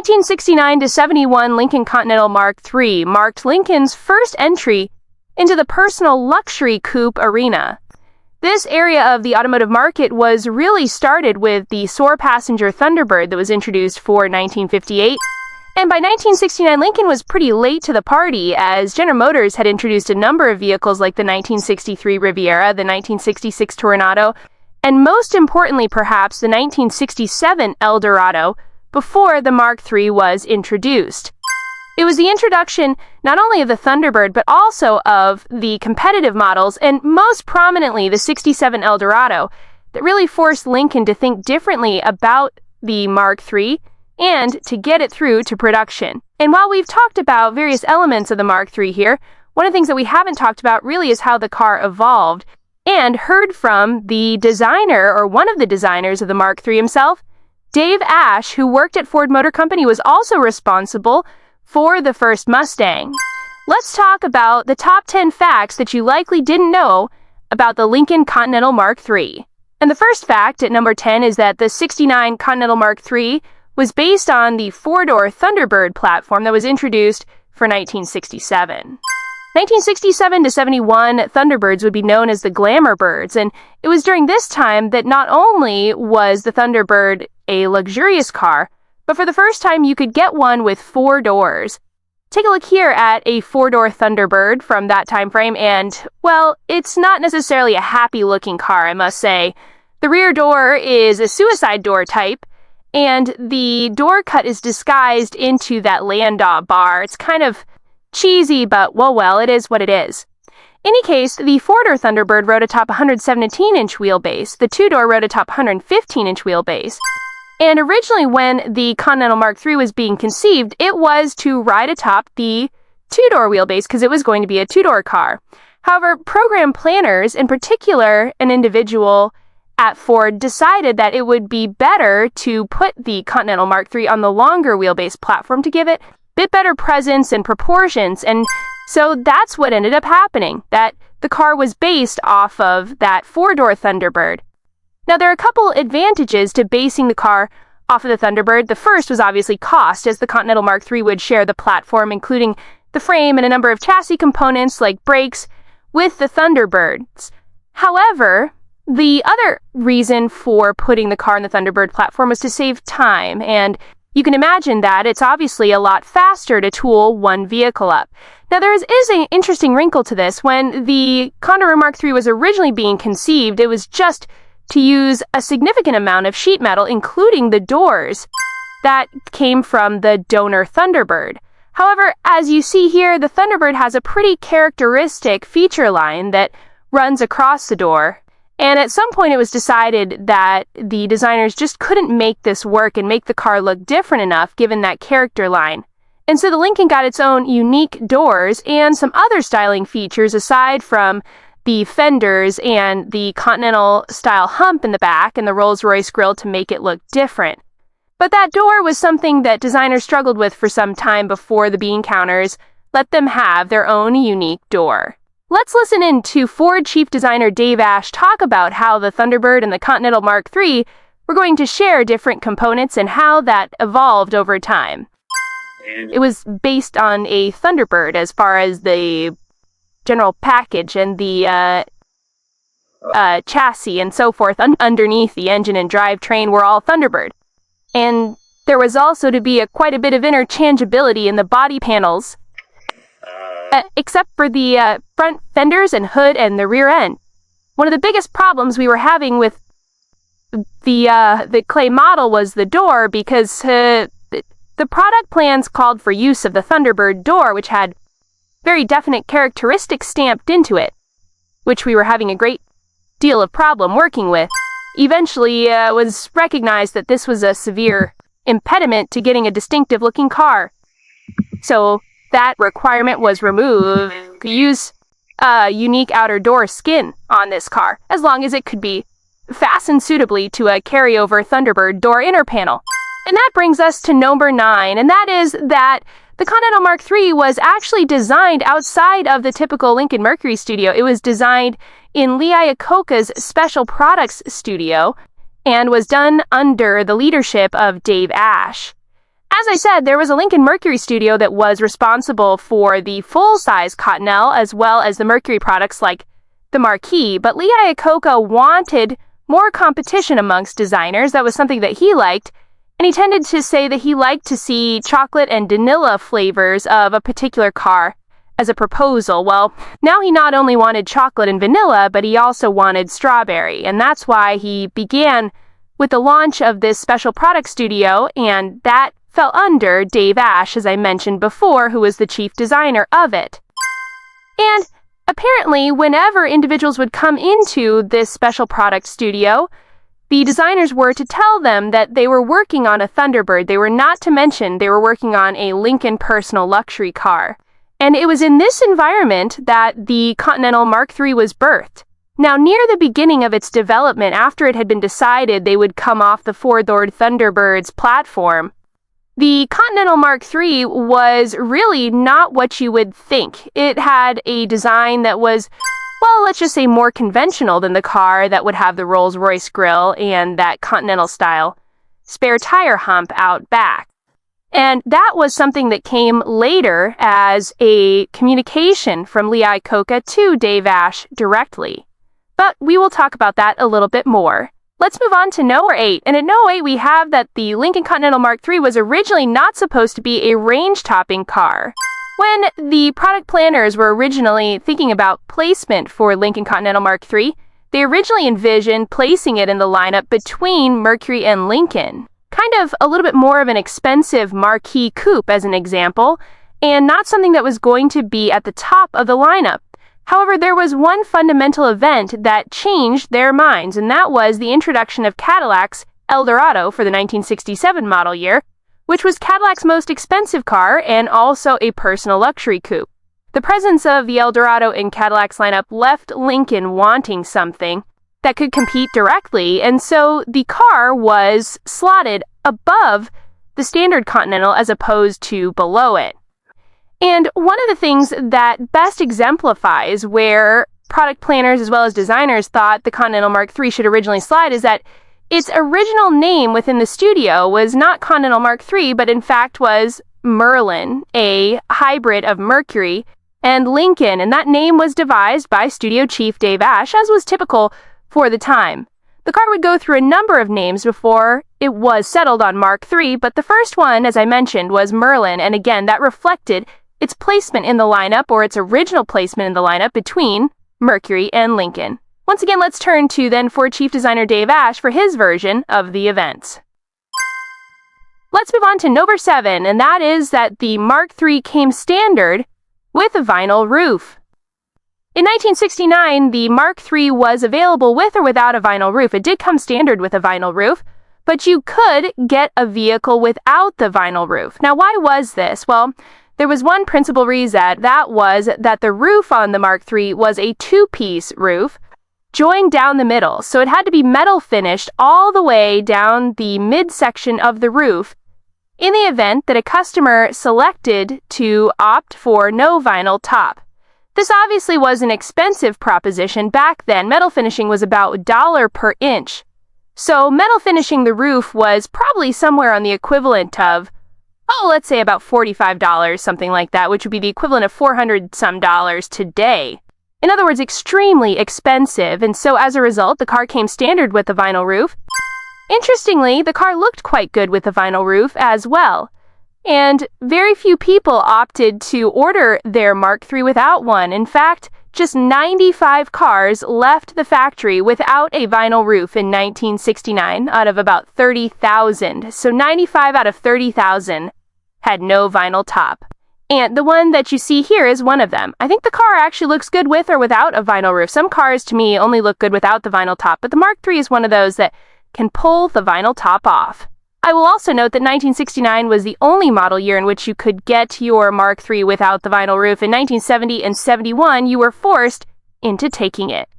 1969 to 71 Lincoln Continental Mark III marked Lincoln's first entry into the personal luxury coupe arena. This area of the automotive market was really started with the Soar passenger Thunderbird that was introduced for 1958. And by 1969, Lincoln was pretty late to the party, as General Motors had introduced a number of vehicles like the 1963 Riviera, the 1966 Toronado, and most importantly perhaps the 1967 Eldorado, before the Mark III was introduced. It was the introduction not only of the Thunderbird, but also of the competitive models, and most prominently the 67 Eldorado, that really forced Lincoln to think differently about the Mark III and to get it through to production. And while we've talked about various elements of the Mark III here, one of the things that we haven't talked about really is how the car evolved, and heard from the designer, or one of the designers of the Mark III himself. Dave Ash, who worked at Ford Motor Company, was also responsible for the first Mustang. Let's talk about the top 10 facts that you likely didn't know about the Lincoln Continental Mark III. And the first fact at number 10 is that the 69 Continental Mark III was based on the four-door Thunderbird platform that was introduced for 1967. 1967 to 71, Thunderbirds would be known as the Glamour Birds, and it was during this time that not only was the Thunderbird a luxurious car, but for the first time you could get one with 4 doors. Take a look here at a 4-door Thunderbird from that time frame, and, well, it's not necessarily a happy-looking car, I must say. The rear door is a suicide door type, and the door cut is disguised into that Landau bar. It's kind of cheesy, but well, it is what it is. In any case, the 4-door Thunderbird rode atop a 117-inch wheelbase. The 2-door rode atop 115-inch wheelbase. And originally when the Continental Mark III was being conceived, it was to ride atop the 2-door wheelbase because it was going to be a 2-door car. However, program planners, in particular an individual at Ford, decided that it would be better to put the Continental Mark III on the longer wheelbase platform to give it a bit better presence and proportions, and so that's what ended up happening, that the car was based off of that 4-door Thunderbird. Now, there are a couple advantages to basing the car off of the Thunderbird. The first was obviously cost, as the Continental Mark III would share the platform, including the frame and a number of chassis components like brakes, with the Thunderbirds. However, the other reason for putting the car on the Thunderbird platform was to save time, and you can imagine that it's obviously a lot faster to tool one vehicle up. Now, there is an interesting wrinkle to this. When the Condor Mark III was originally being conceived, it was just to use a significant amount of sheet metal, including the doors, that came from the donor Thunderbird. However, as you see here, the Thunderbird has a pretty characteristic feature line that runs across the door. And at some point it was decided that the designers just couldn't make this work and make the car look different enough given that character line. And so the Lincoln got its own unique doors and some other styling features aside from the fenders and the Continental style hump in the back and the Rolls-Royce grille to make it look different. But that door was something that designers struggled with for some time before the bean counters let them have their own unique door. Let's listen in to Ford chief designer Dave Ash talk about how the Thunderbird and the Continental Mark III were going to share different components and how that evolved over time. It was based on a Thunderbird as far as the general package and the chassis and so forth. Underneath the engine and drivetrain were all Thunderbird. And there was also to be quite a bit of interchangeability in the body panels, except for the front fenders and hood and the rear end. One of the biggest problems we were having with the clay model was the door, because the product plans called for use of the Thunderbird door, which had very definite characteristics stamped into it, which we were having a great deal of problem working with. Eventually, it was recognized that this was a severe impediment to getting a distinctive-looking car. So that requirement was removed. To use a unique outer door skin on this car, as long as it could be fastened suitably to a carryover Thunderbird door inner panel. And that brings us to number 9, and that is that the Continental Mark III was actually designed outside of the typical Lincoln Mercury studio. It was designed in Lee Iacocca's Special Products studio and was done under the leadership of Dave Ash. As I said, there was a Lincoln Mercury studio that was responsible for the full-size Continental as well as the Mercury products like the Marquis, but Lee Iacocca wanted more competition amongst designers. That was something that he liked, and he tended to say that he liked to see chocolate and vanilla flavors of a particular car as a proposal. Well, now he not only wanted chocolate and vanilla, but he also wanted strawberry, and that's why he began with the launch of this special product studio, and that fell under Dave Ash, as I mentioned before, who was the chief designer of it. And apparently, whenever individuals would come into this special product studio, the designers were to tell them that they were working on a Thunderbird. They were not to mention they were working on a Lincoln personal luxury car. And it was in this environment that the Continental Mark III was birthed. Now, near the beginning of its development, after it had been decided they would come off the four-door Thunderbird's platform, the Continental Mark III was really not what you would think. It had a design that was, well, let's just say more conventional than the car that would have the Rolls-Royce grille and that Continental-style spare tire hump out back. And that was something that came later as a communication from Lee Iacocca to Dave Ash directly. But we will talk about that a little bit more. Let's move on to No. 8. And at No. 8, we have that the Lincoln Continental Mark III was originally not supposed to be a range-topping car. When the product planners were originally thinking about placement for Lincoln Continental Mark III, they originally envisioned placing it in the lineup between Mercury and Lincoln. Kind of a little bit more of an expensive Marquis coupe, as an example, and not something that was going to be at the top of the lineup. However, there was one fundamental event that changed their minds, and that was the introduction of Cadillac's Eldorado for the 1967 model year, which was Cadillac's most expensive car and also a personal luxury coupe. The presence of the Eldorado in Cadillac's lineup left Lincoln wanting something that could compete directly, and so the car was slotted above the standard Continental as opposed to below it. And one of the things that best exemplifies where product planners as well as designers thought the Continental Mark III should originally slide is that its original name within the studio was not Continental Mark III, but in fact was Merlin, a hybrid of Mercury and Lincoln, and that name was devised by studio chief Dave Ash, as was typical for the time. The car would go through a number of names before it was settled on Mark III, but the first one, as I mentioned, was Merlin, and again, that reflected its placement in the lineup, or its original placement in the lineup, between Mercury and Lincoln. Once again, let's turn to then Ford chief designer Dave Ash for his version of the events. Let's move on to number 7, and that is that the Mark III came standard with a vinyl roof. In 1969, the Mark III was available with or without a vinyl roof. It did come standard with a vinyl roof, but you could get a vehicle without the vinyl roof. Now, why was this? Well, there was one principal reason, that was that the roof on the Mark III was a two-piece roof joined down the middle, so it had to be metal finished all the way down the midsection of the roof in the event that a customer selected to opt for no vinyl top. This obviously was an expensive proposition. Back then, metal finishing was about $1 per inch. So metal finishing the roof was probably somewhere on the equivalent of, let's say about $45, something like that, which would be the equivalent of $400-some today. In other words, extremely expensive, and so as a result, the car came standard with a vinyl roof. Interestingly, the car looked quite good with a vinyl roof as well, and very few people opted to order their Mark III without one. In fact, just 95 cars left the factory without a vinyl roof in 1969 out of about 30,000. So 95 out of 30,000 had no vinyl top. And the one that you see here is one of them. I think the car actually looks good with or without a vinyl roof. Some cars, to me, only look good without the vinyl top, but the Mark III is one of those that can pull the vinyl top off. I will also note that 1969 was the only model year in which you could get your Mark III without the vinyl roof. In 1970 and 71, you were forced into taking it.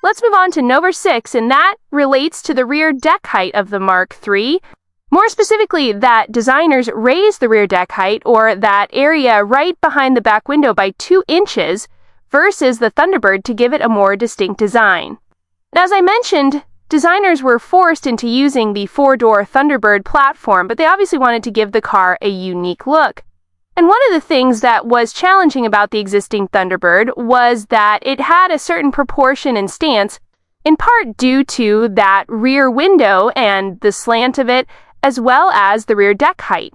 Let's move on to number 6, and that relates to the rear deck height of the Mark III. More specifically, that designers raised the rear deck height, or that area right behind the back window, by 2 inches versus the Thunderbird to give it a more distinct design. Now, as I mentioned, designers were forced into using the four-door Thunderbird platform, but they obviously wanted to give the car a unique look. And one of the things that was challenging about the existing Thunderbird was that it had a certain proportion and stance, in part due to that rear window and the slant of it, as well as the rear deck height.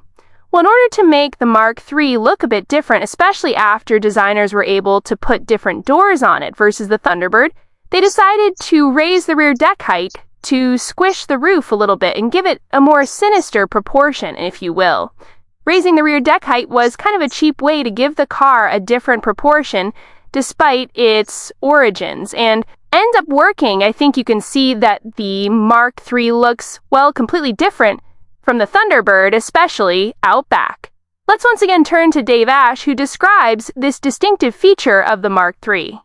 Well, in order to make the Mark III look a bit different, especially after designers were able to put different doors on it versus the Thunderbird, they decided to raise the rear deck height to squish the roof a little bit and give it a more sinister proportion, if you will. Raising the rear deck height was kind of a cheap way to give the car a different proportion despite its origins, and ends up working. I think you can see that the Mark III looks, well, completely different from the Thunderbird, especially out back. Let's once again turn to Dave Ash, who describes this distinctive feature of the Mark III.